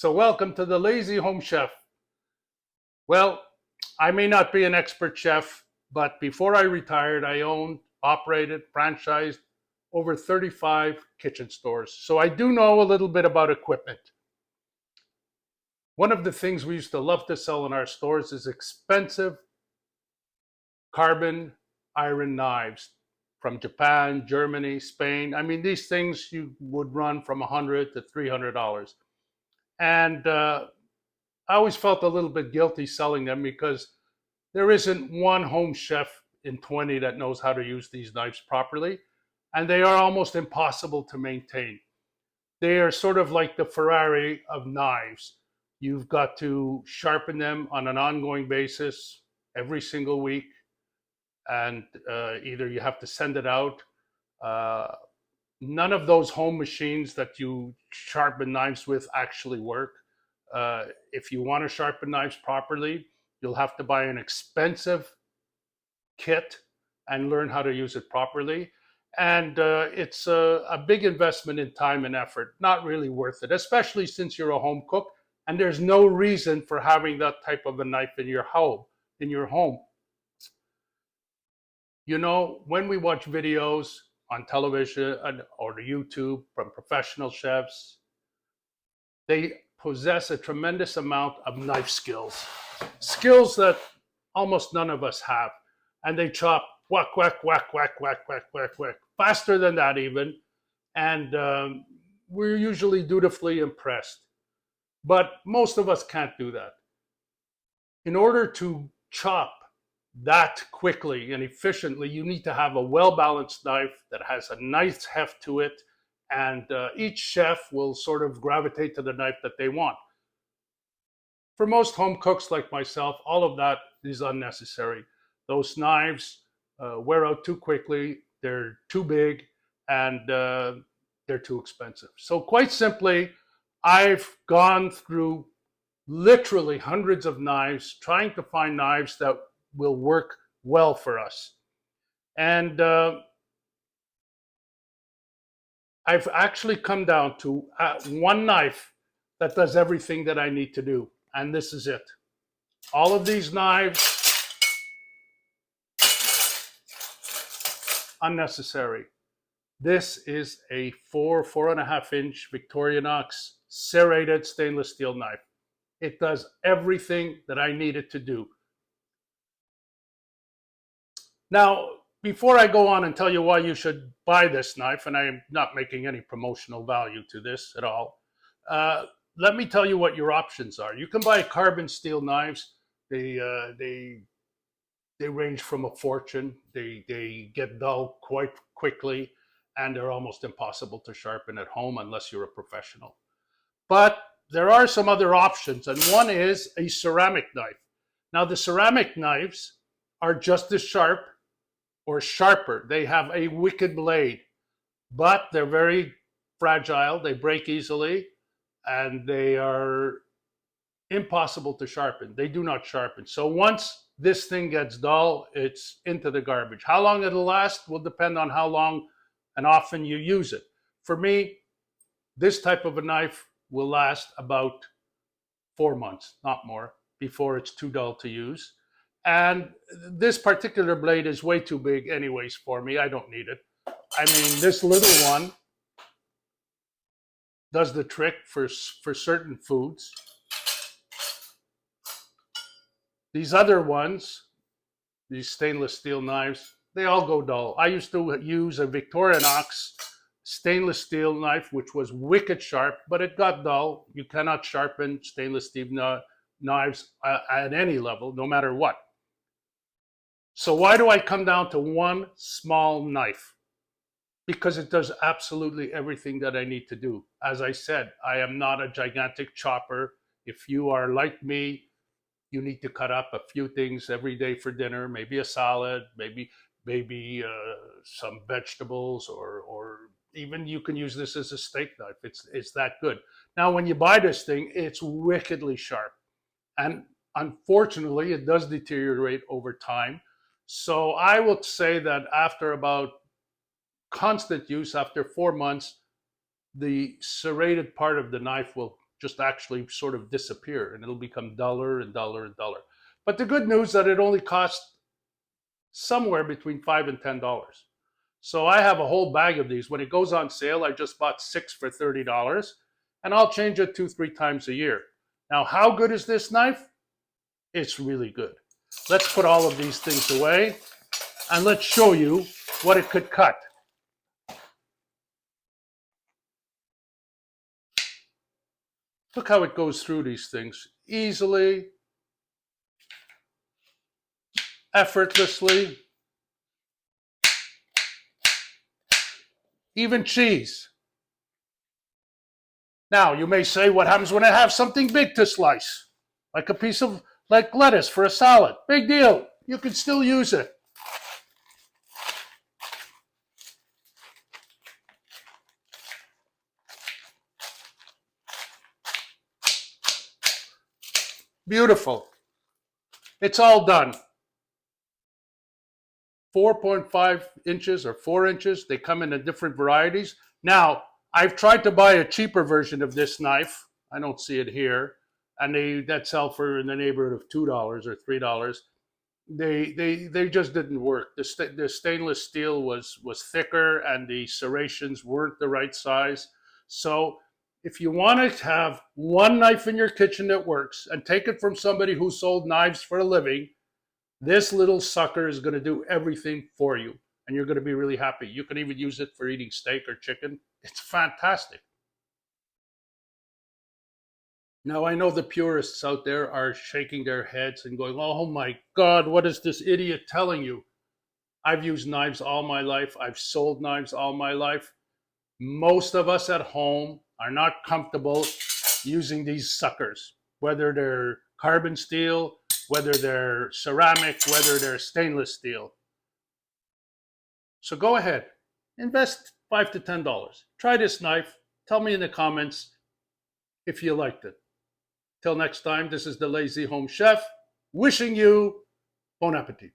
So welcome to the Lazy Home Chef. Well, I may not be an expert chef, but before I retired, I owned, operated, franchised over 35 kitchen stores. So I do know a little bit about equipment. One of the things we used to love to sell in our stores is expensive carbon iron knives from Japan, Germany, Spain. I mean, these things you would run from $100 to $300. And I always felt a little bit guilty selling them because there isn't one home chef in 20 that knows how to use these knives properly, and they are almost impossible to maintain. They are sort of like the Ferrari of knives. You've got to sharpen them on an ongoing basis every single week, and either you have to send it out. Uh, None of those home machines that you sharpen knives with actually work. If you want to sharpen knives properly, you'll have to buy an expensive kit and learn how to use it properly. And it's a big investment in time and effort, not really worth it, especially since you're a home cook and there's no reason for having that type of a knife in your home. In your home, you know, when we watch videos on television or YouTube from professional chefs, they possess a tremendous amount of knife skills, skills that almost none of us have. And they chop whack, whack, whack, whack, whack, whack, whack, whack, faster than that even. And we're usually dutifully impressed. But most of us can't do that. In order to chop that quickly and efficiently, you need to have a well-balanced knife that has a nice heft to it, and each chef will sort of gravitate to the knife that they want. For most home cooks like myself, all of that is unnecessary. Those knives wear out too quickly, they're too big, and they're too expensive. So quite simply, I've gone through literally hundreds of knives trying to find knives that will work well for us. And I've actually come down to one knife that does everything that I need to do. And this is it. All of these knives, unnecessary. This is a 4.5 inch Victorinox serrated stainless steel knife. It does everything that I need it to do. Now, before I go on and tell you why you should buy this knife, and I am not making any promotional value to this at all, let me tell you what your options are. You can buy carbon steel knives. They range from a fortune. They get dull quite quickly, and they're almost impossible to sharpen at home unless you're a professional. But there are some other options, and one is a ceramic knife. Now, the ceramic knives are just as sharp or sharper. They have a wicked blade, but they're very fragile. They break easily, and they are impossible to sharpen. They do not sharpen. So once this thing gets dull, it's into the garbage. How long it'll last will depend on how long and often you use it. For me, this type of a knife will last about 4 months, not more, before it's too dull to use. And this particular blade is way too big anyways for me. I don't need it. I mean, this little one does the trick for certain foods. These other ones, these stainless steel knives, they all go dull. I used to use a Victorinox stainless steel knife, which was wicked sharp, but it got dull. You cannot sharpen stainless steel knives at any level, no matter what. So why do I come down to one small knife? Because it does absolutely everything that I need to do. As I said, I am not a gigantic chopper. If you are like me, you need to cut up a few things every day for dinner, maybe a salad, maybe some vegetables, or even you can use this as a steak knife. It's that good. Now, when you buy this thing, it's wickedly sharp. And unfortunately, it does deteriorate over time. So I would say that after about constant use, after 4 months, the serrated part of the knife will just actually sort of disappear, and it'll become duller and duller and duller. But the good news that it only costs somewhere between $5 and $10. So I have a whole bag of these. When it goes on sale, I just bought 6 for $30, and I'll change it 2-3 times a year. Now, how good is this knife? It's really good. Let's put all of these things away, and let's show you what it could cut. Look how it goes through these things easily, effortlessly. Even cheese. Now, you may say, what happens when I have something big to slice? Like a piece of, like lettuce for a salad. Big deal. You can still use it. Beautiful. It's all done. 4.5 inches or 4 inches. They come in different varieties. Now, I've tried to buy a cheaper version of this knife. I don't see it here. And that sell for in the neighborhood of $2 or $3. They just didn't work. The stainless steel was thicker, and the serrations weren't the right size. So if you want to have one knife in your kitchen that works, and take it from somebody who sold knives for a living, this little sucker is going to do everything for you, and you're going to be really happy. You can even use it for eating steak or chicken. It's fantastic. Now, I know the purists out there are shaking their heads and going, oh my God, what is this idiot telling you? I've used knives all my life. I've sold knives all my life. Most of us at home are not comfortable using these suckers, whether they're carbon steel, whether they're ceramic, whether they're stainless steel. So go ahead, invest $5 to $10. Try this knife. Tell me in the comments if you liked it. Till next time, this is the Lazy Home Chef wishing you bon appetit.